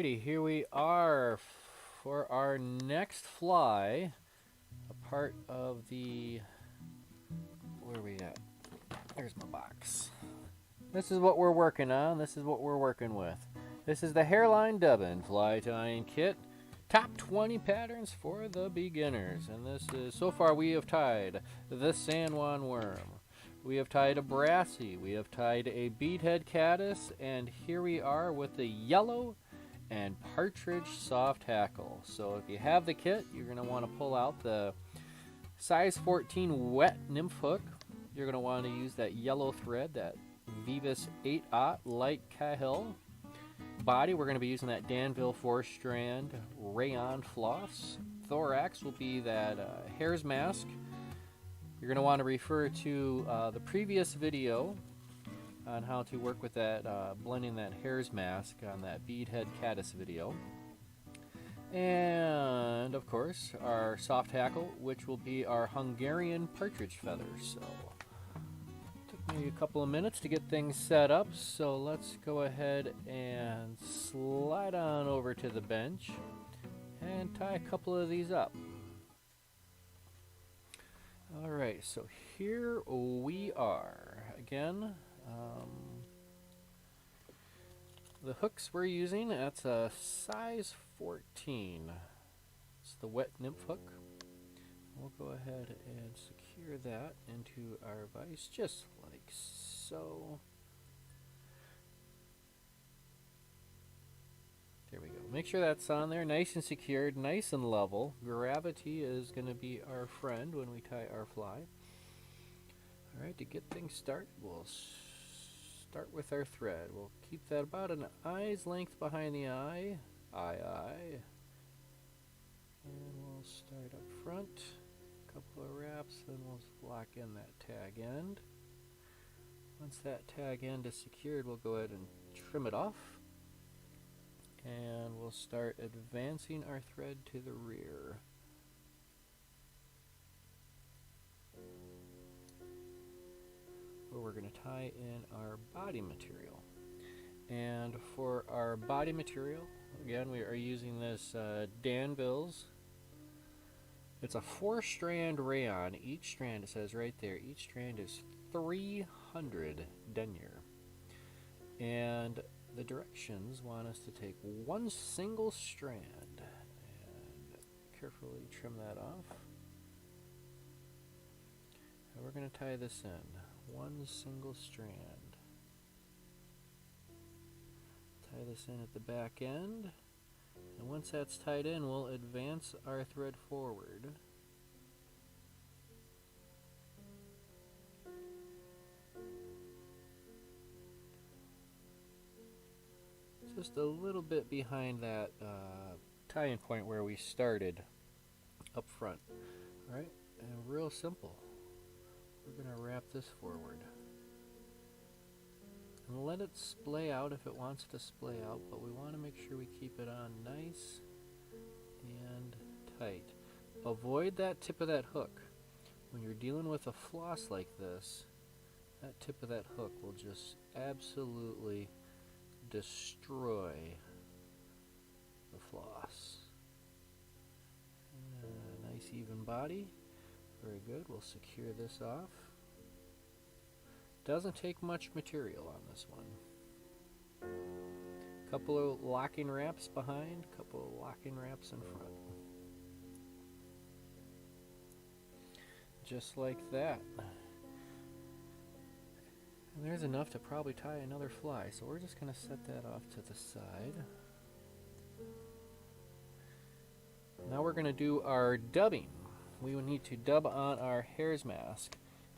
Alrighty, here we are for our next fly. A part of the... Where are we at? There's my box. This is what we're working on. This is what we're working with. This is the Hareline Dubbin fly tying kit. Top 20 patterns for the beginners. And this is, so far we have tied the San Juan worm. We have tied a brassy. We have tied a beadhead caddis. And here we are with the yellow and Partridge soft hackle. So if you have the kit, you're going to want to pull out the size 14 wet nymph hook. You're going to want to use that yellow thread, that Veevus 8/0 light Cahill. Body, we're going to be using that Danville 4-strand Rayon Floss. Thorax will be that Hare's mask. You're going to want to refer to the previous video on how to work with that, blending that Hare's mask on that beadhead caddis video. And of course our soft hackle, which will be our Hungarian partridge feathers. So took me a couple of minutes to get things set up, so let's go ahead and slide on over to the bench and tie a couple of these up. Alright, so here we are again. The hooks we're using, that's a size 14. It's the wet nymph hook. We'll go ahead and secure that into our vise just like so. There we go. Make sure that's on there, nice and secured, nice and level. Gravity is going to be our friend when we tie our fly. Alright, to get things started, we'll start with our thread. We'll keep that about an eye's length behind the eye. Eye. And we'll start up front. A couple of wraps, then we'll lock in that tag end. Once that tag end is secured, we'll go ahead and trim it off. And we'll start advancing our thread to the rear. Where we're going to tie in our body material. And for our body material, again, we are using this Danville's. It's a 4-strand rayon. Each strand, it says right there, each strand is 300 denier. And the directions want us to take one single strand and carefully trim that off. And we're going to tie this in. One single strand. Tie this in at the back end, and once that's tied in, we'll advance our thread forward. Just a little bit behind that tie-in point where we started up front. Alright, and real simple. We're going to wrap this forward. And let it splay out if it wants to splay out, but we want to make sure we keep it on nice and tight. Avoid that tip of that hook. When you're dealing with a floss like this, that tip of that hook will just absolutely destroy the floss. Nice even body. Very good. We'll secure this off. Doesn't take much material on this one. Couple of locking wraps behind, couple of locking wraps in front. Just like that. And there's enough to probably tie another fly, so we're just going to set that off to the side. Now we're going to do our dubbing. We will need to dub on our Hare's mask.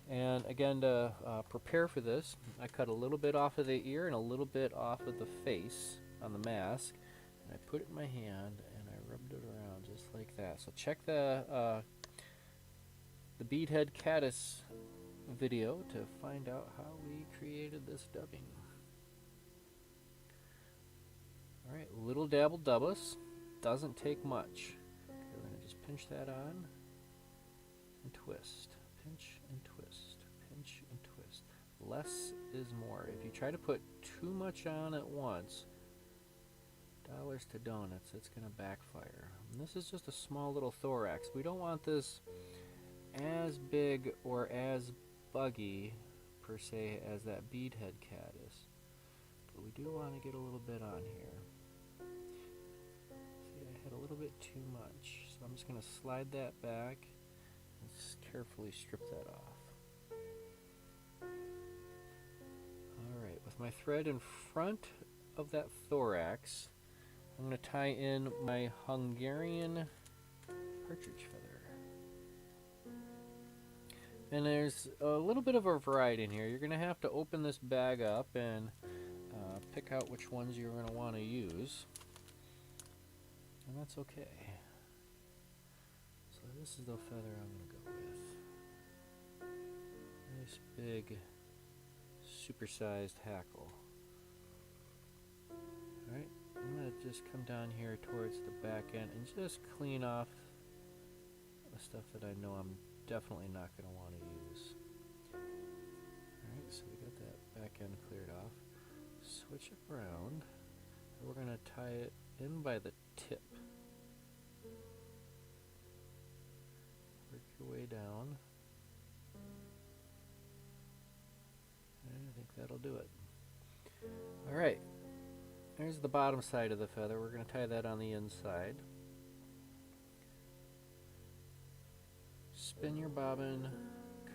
And again, to prepare for this, I cut a little bit off of the ear and a little bit off of the face on the mask. And I put it in my hand and I rubbed it around just like that. So check the beadhead caddis video to find out how we created this dubbing. Alright, little dabble dubbus. Doesn't take much. Okay, we're going to just pinch that on and twist. Pinch and twist, pinch and twist. Less is more. If you try to put too much on at once, Dollars to donuts, it's going to backfire. And this is just a small little thorax. We don't want this as big or as buggy, per se, as that beadhead caddis. But we do want to get a little bit on here. See, I had a little bit too much. So I'm just going to slide that back and just carefully strip that off. Alright, with my thread in front of that thorax, I'm going to tie in my Hungarian partridge feather. And there's a little bit of a variety in here. You're going to have to open this bag up and pick out which ones you're going to want to use. And that's okay. So this is the feather I'm going to go with. Nice big, supersized hackle. Alright, I'm going to just come down here towards the back end and just clean off the stuff that I know I'm definitely not going to want to use. Alright, so we got that back end cleared off. Switch it around. We're going to tie it in by the tip. Work your way down. And I think that'll do it. Alright, there's the bottom side of the feather. We're going to tie that on the inside. Spin your bobbin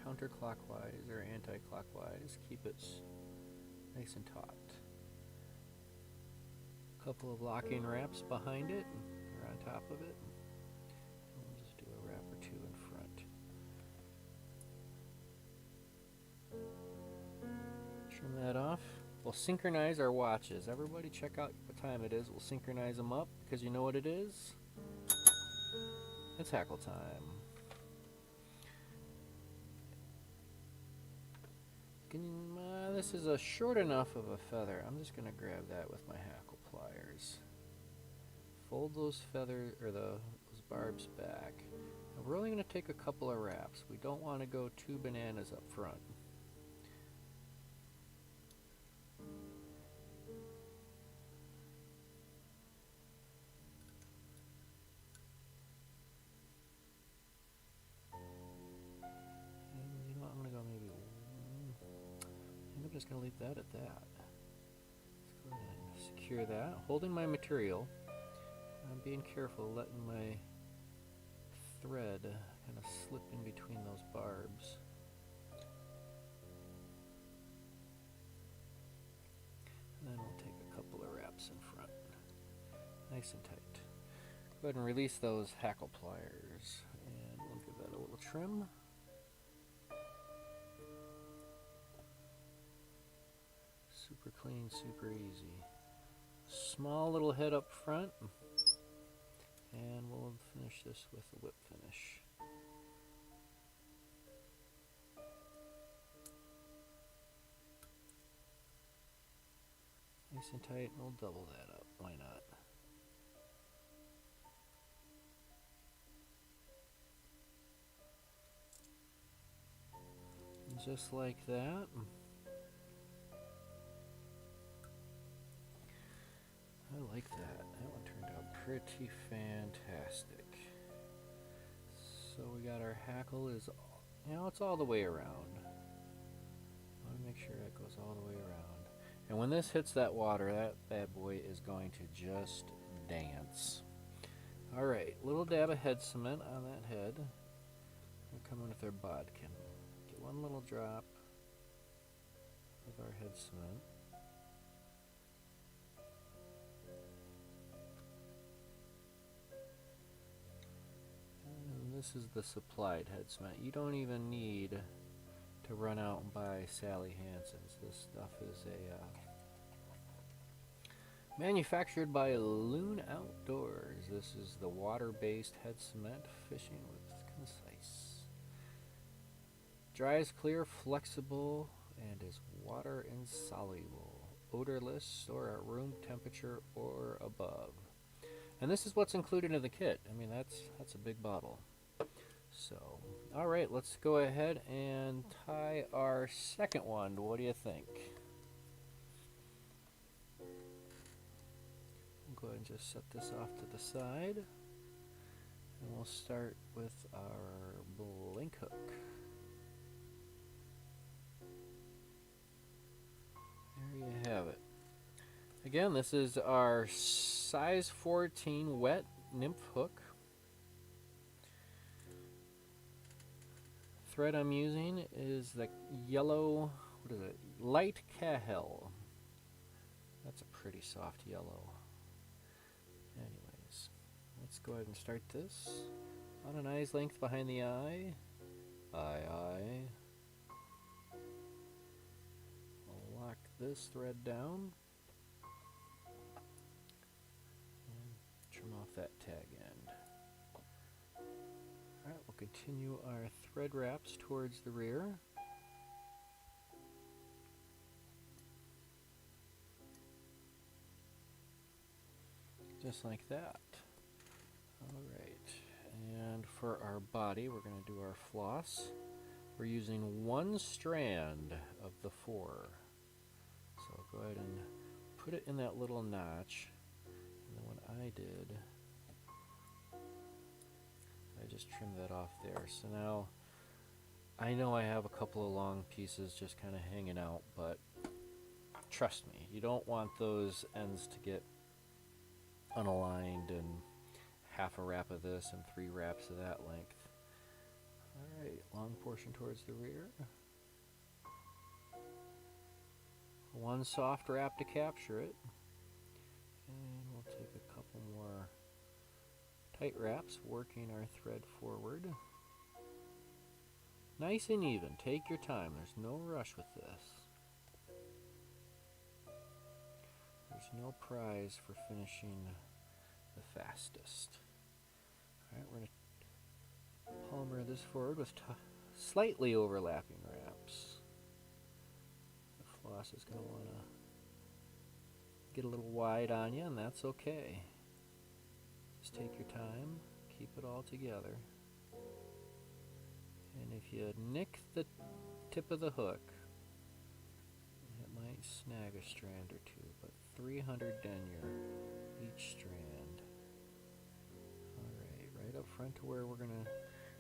counterclockwise or anti-clockwise. Keep it nice and taut. A couple of locking wraps behind it or on top of it. And we'll just do a wrap or two in front. Trim that off. We'll synchronize our watches. Everybody check out what time it is. We'll synchronize them up because you know what it is? It's hackle time. This is a short enough of a feather. I'm just going to grab that with my hackle pliers. Fold those feathers or those barbs back. And we're only going to take a couple of wraps. We don't want to go too bananas up front. And you know what, I'm going to go maybe I'm just going to leave that at that. Let's go ahead and secure that. Holding my material. I'm being careful, letting my thread kind of slip in between those barbs. And then we'll take a couple of wraps in front. Nice and tight. Go ahead and release those hackle pliers. And we'll give that a little trim. Super clean, super easy. Small little head up front. And we'll finish this with a whip finish. Nice and tight, and we'll double that up. Why not? And just like that. I like that. That one turned out pretty fantastic. So we got our hackle is, you know, it's all the way around. I want to make sure that goes all the way around. And when this hits that water, that bad boy is going to just dance. Alright, little dab of head cement on that head. We'll come in with our bodkin. Get one little drop of our head cement. This is the supplied head cement. You don't even need to run out and buy Sally Hansen's. This stuff is manufactured by Loon Outdoors. This is the water-based head cement, fishing with concise. Dries clear, flexible, and is water insoluble, odorless, or at room temperature or above. And this is what's included in the kit. I mean, that's a big bottle. So, alright, let's go ahead and tie our second one. What do you think? We'll go ahead and just set this off to the side. And we'll start with our blink hook. There you have it. Again, this is our size 14 wet nymph hook. Thread I'm using is the yellow, what is it? Light Cahill. That's a pretty soft yellow. Anyways, let's go ahead and start this. On an eye's length behind the eye. Eye. I'll lock this thread down. And trim off that tag end. Alright, we'll continue our thread wraps towards the rear. Just like that. Alright, and for our body, we're going to do our floss. We're using one strand of the 4. So go ahead and put it in that little notch. And then what I did, I just trimmed that off there. So now, I know I have a couple of long pieces just kind of hanging out, but trust me, you don't want those ends to get unaligned and half a wrap of this and 3 wraps of that length. Alright, long portion towards the rear. One soft wrap to capture it. And we'll take a couple more tight wraps, working our thread forward. Nice and even. Take your time. There's no rush with this. There's no prize for finishing the fastest. Alright, we're going to palmer this forward with slightly overlapping wraps. The floss is going to want to get a little wide on you, and that's okay. Just take your time, keep it all together. And if you nick the tip of the hook, it might snag a strand or two, but 300 denier each strand. Alright, right up front to where we're going to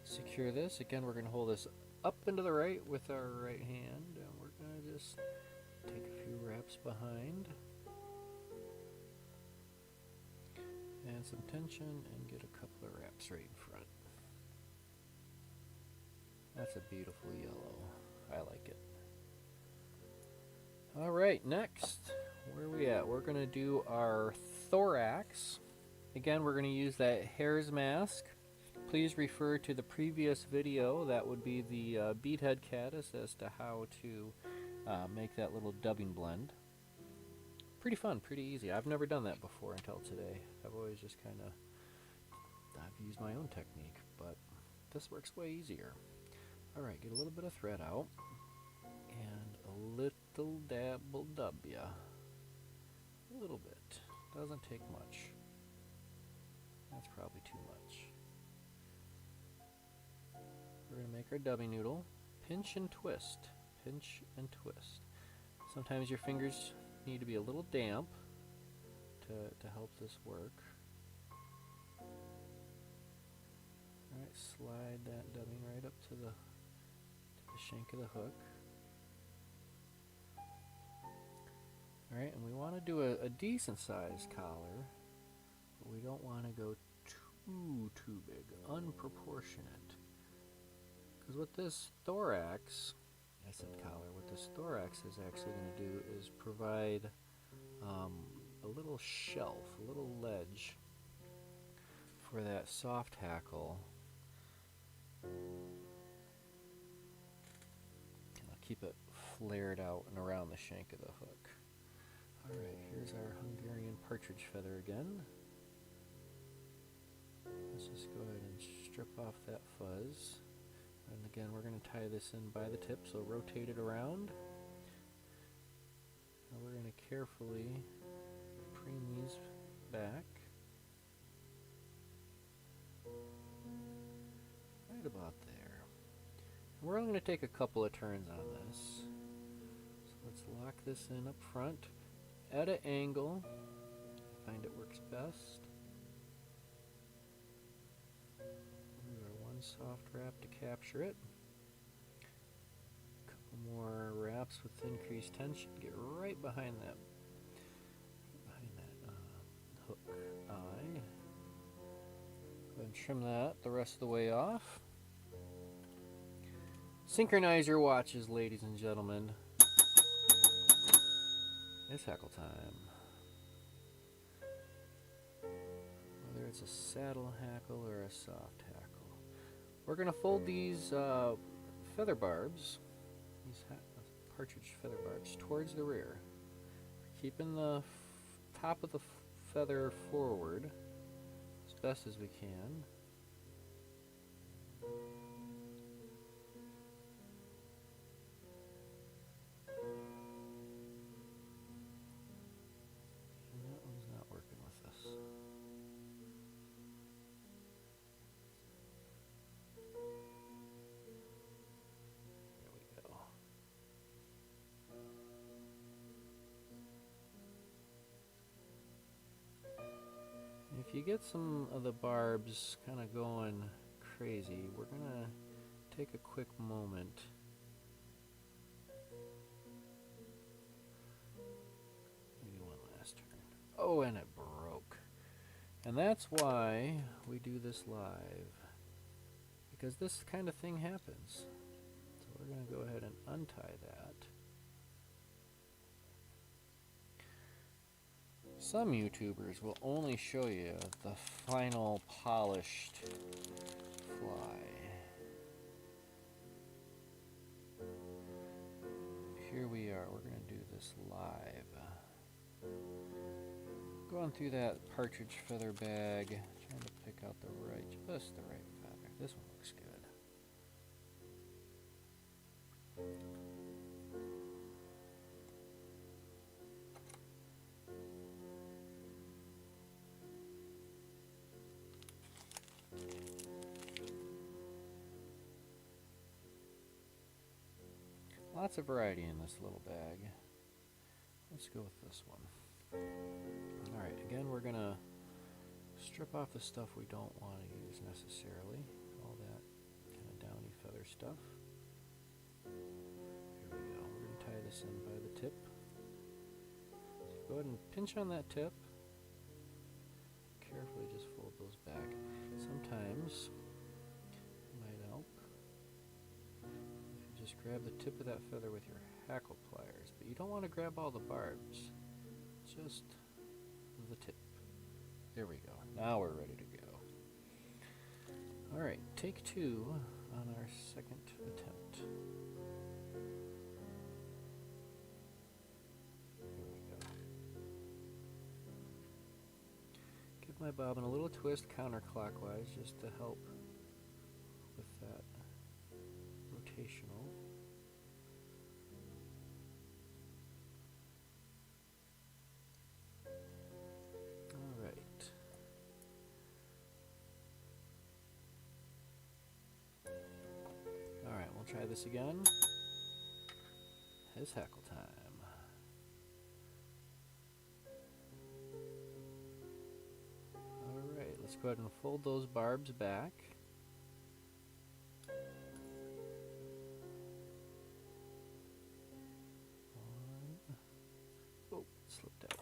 secure this. Again, we're going to hold this up and to the right with our right hand, and we're going to just take a few wraps behind. And some tension, and get a couple of wraps right in front. That's a beautiful yellow. I like it. Alright, next, where are we at? We're going to do our thorax. Again, we're going to use that Hare's mask. Please refer to the previous video. That would be the beadhead caddis as to how to make that little dubbing blend. Pretty fun, pretty easy. I've never done that before until today. I've always just kind of, I've used my own technique, but this works way easier. Alright, get a little bit of thread out, and a little dab will dub ya. A little bit. Doesn't take much. That's probably too much. We're going to make our dubbing noodle. Pinch and twist. Pinch and twist. Sometimes your fingers need to be a little damp to help this work. Alright, slide that dubbing right up to the shank of the hook. Alright, and we want to do a decent sized collar, but we don't want to go too big, unproportionate. Because what this thorax, I said collar, what this thorax is actually going to do is provide a little shelf, a little ledge for that soft hackle. I'll keep it flared out and around the shank of the hook. Alright, here's our Hungarian partridge feather again. Let's just go ahead and strip off that fuzz. And again, we're going to tie this in by the tip, so rotate it around. And we're going to carefully preen these back. Right about there. And we're only going to take a couple of turns on this. So let's lock this in up front at an angle. find it works best. We got one soft wrap to capture it. A couple more wraps with increased tension. Get right behind that hook eye. Go ahead and trim that the rest of the way off. Synchronize your watches, ladies and gentlemen. It's hackle time. Whether it's a saddle hackle or a soft hackle. We're going to fold these feather barbs, these partridge feather barbs, towards the rear. Keeping the top of the feather forward as best as we can. If you get some of the barbs kind of going crazy, we're going to take a quick moment maybe one last turn. Oh, and it broke. And that's why we do this live, because this kind of thing happens. So we're going to go ahead and untie that. Some YouTubers will only show you the final polished fly. Here we are, we're going to do this live. Going through that partridge feather bag, trying to pick out just the right feather. This one looks good. Lots of variety in this little bag. Let's go with this one. Alright, again we're going to strip off the stuff we don't want to use necessarily. All that kind of downy feather stuff. Here we go. We're going to tie this in by the tip. So go ahead and pinch on that tip. Carefully just fold those back. Sometimes it might help. Just grab the tip of that feather with your hackle pliers, but you don't want to grab all the barbs, just the tip. There we go. Now we're ready to go. Alright, take 2 on our second attempt. Here we go. Give my bobbin a little twist counterclockwise just to help with that rotational. Alright, we'll try this again. It's hackle time. Alright, let's go ahead and fold those barbs back. Oh, slipped out.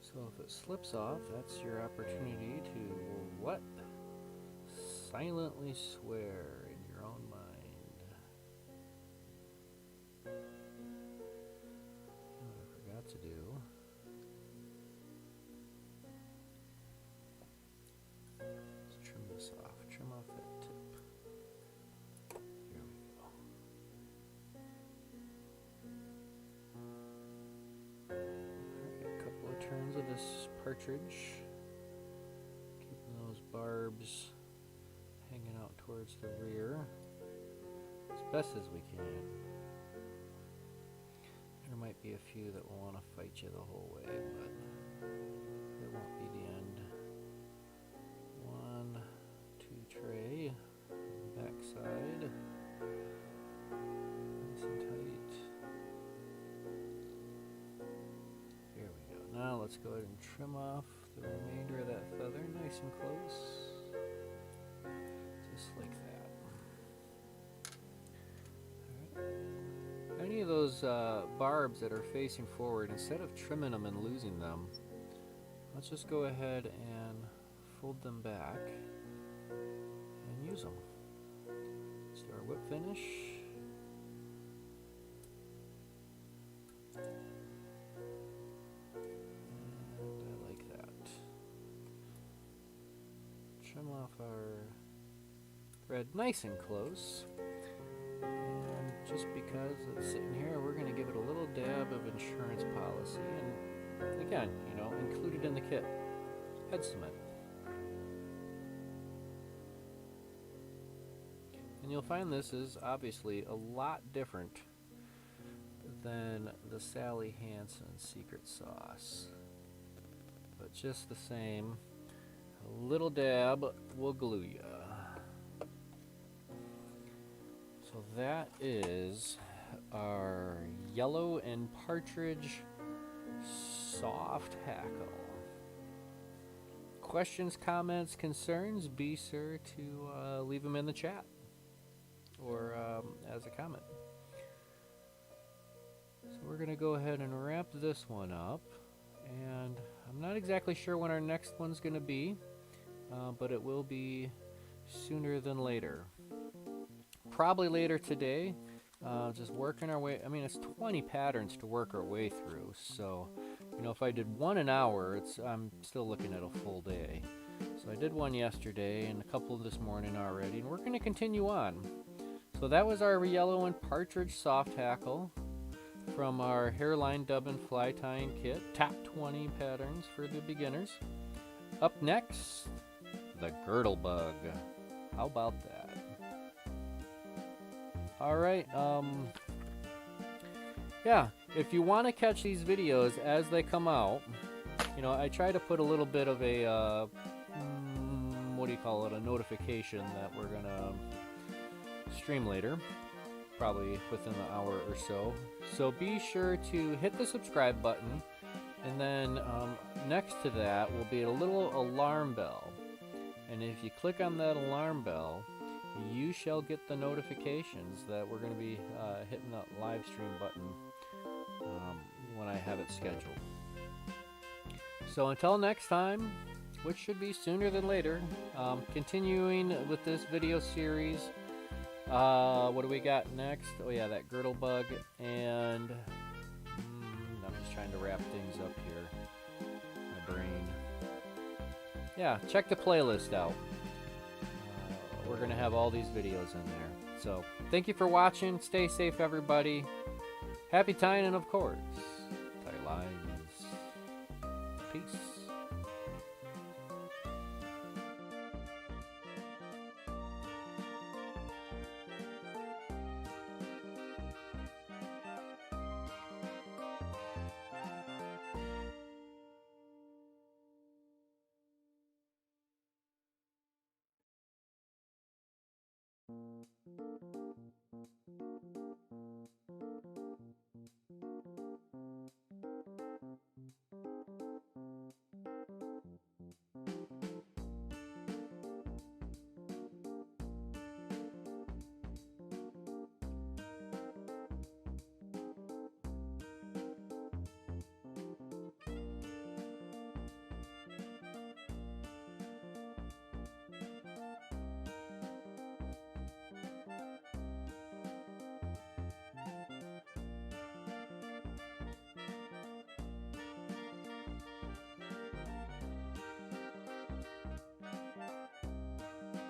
So if it slips off, that's your opportunity to what? Silently swear in your own mind. What I forgot to do. Let's trim this off. Trim off that tip. Here we go. Turns of this partridge, keeping those barbs hanging out towards the rear as best as we can. There might be a few that will want to fight you the whole way, but it won't be the end. 1, 2 tray, back side, nice and tight. let's go ahead and trim off the remainder of that feather nice and close. Just like that. Alright. Any of those barbs that are facing forward, instead of trimming them and losing them, let's just go ahead and fold them back and use them. Let's do our whip finish. Trim off our thread nice and close, and just because it's sitting here, we're going to give it a little dab of insurance policy, and again, you know, included in the kit, head cement. And you'll find this is obviously a lot different than the Sally Hansen secret sauce, but just the same, a little dab will glue ya. So that is our yellow and partridge soft hackle. Questions, comments, concerns, be sure to leave them in the chat or as a comment. So we're going to go ahead and wrap this one up, and I'm not exactly sure when our next one's going to be, but it will be sooner than later. Probably later today. Just working our way. I mean, it's 20 patterns to work our way through, so you know, if I did one an hour, I'm still looking at a full day. So I did one yesterday and a couple this morning already, and we're going to continue on. So that was our yellow and partridge soft hackle from our Hareline Dubbin fly tying kit. Top 20 patterns for the beginners. Up next, the girdle bug. How about that? Alright, yeah, if you want to catch these videos as they come out, you know, I try to put a little bit of a, what do you call it, a notification that we're gonna stream later, probably within an hour or so. So be sure to hit the subscribe button, and then next to that will be a little alarm bell. And if you click on that alarm bell, you shall get the notifications that we're going to be hitting that live stream button when I have it scheduled. So until next time, which should be sooner than later, continuing with this video series. What do we got next? Oh yeah, that girdle bug, and I'm just trying to wrap things up here. My brain. Yeah, check the playlist out. We're going to have all these videos in there. So, thank you for watching. Stay safe, everybody. Happy tying, and of course, tie lines. Peace.